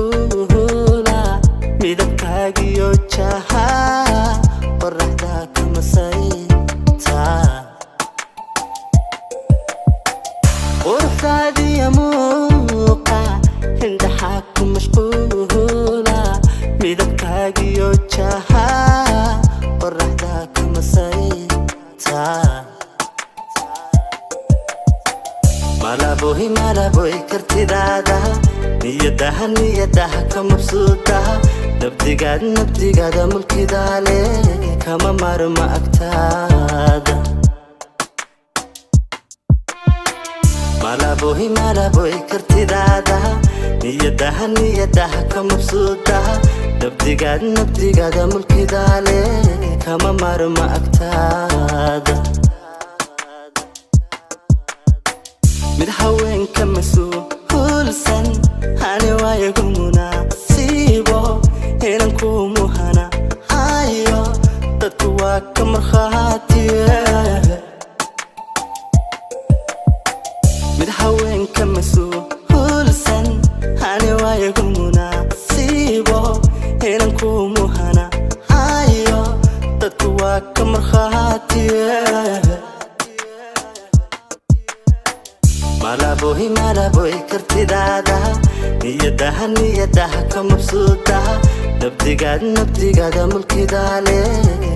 mashquula midabkaagiyo jaha qorraxda kama sayta quruxdaadiya muuqa indhaha ku mashquula midabkaagiyo jaha qorraxda kama sayta malaboy kartidaada niyadaha ka mabsuudaha nabdigaada mulkidaale kama marma agtaada malaboy kartidaada niyadaha ka mabsuudaha nabdigaada mulkidaale kama marma agtaada mid haweenka masuulsan hani waayagu munaasibo inanku muhana ayo dadku waa ka markhaatiye mid haweenka masuulsan hani waayagu munaasibo inanku muhana ayo dadku waa ka markhaatiye malaboy kartidaada niyadaha ka mabsuudaha nabdigaada mulkidaale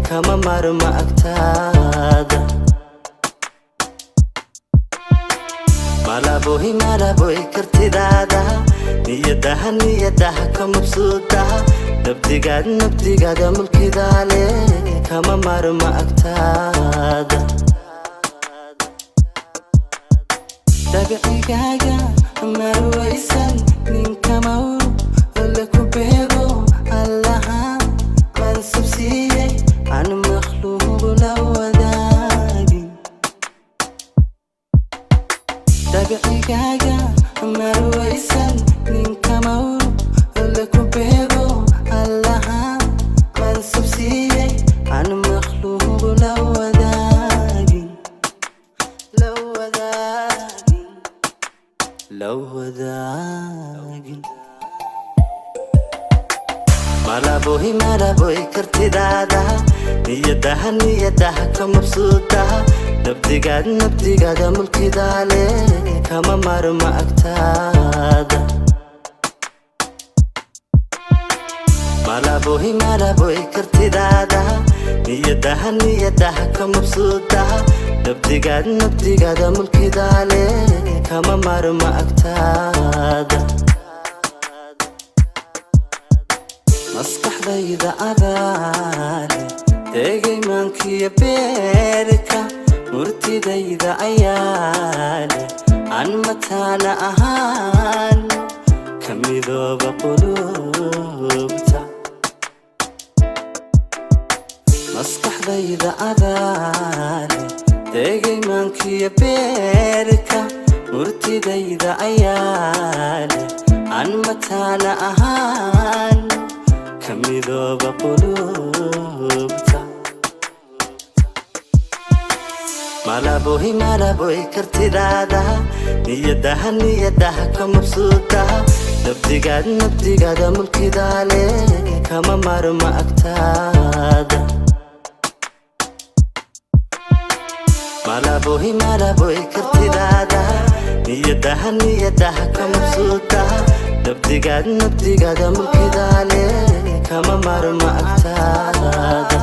kama marma agtaada malaboy kartidaada niyadaha ka mabsuudaha nabdigaada mulkidaale kama marma agtaada dabicigaaga marwaysan ninka mawr laku beego allaha mansab siiyey aan makhluuq la wadaagin dabicigaaga marwaysan ninka mawr laku beego allaha mansab siiyey aan makhluuq la wadaagin لو wadaagin malaboy kartidaada niyadaha ka mabsuudaha nabdigaada mulkidaale kama marma agtaada malaboy kartidaada niyadaha ka mabsuudaha nabdigaada mulkidaale kama marma agtaada maskaxdayda adaale tegay maankiya beerka murtidayda ayaale aan mataana ahaan ka midooba qulubta maskaxdayda adaale tegay maankiya beerka murtidayda ayaale aan mataana ahaan ka midooba qulubta malaboy kartidaada niyadaha ka mabsuudaha nabdigaada mulkidaale kama marma agtaada malaboy kartidaada niyadaha ka mabsuudaha nabdigaada mulkidaale kama marma agtaada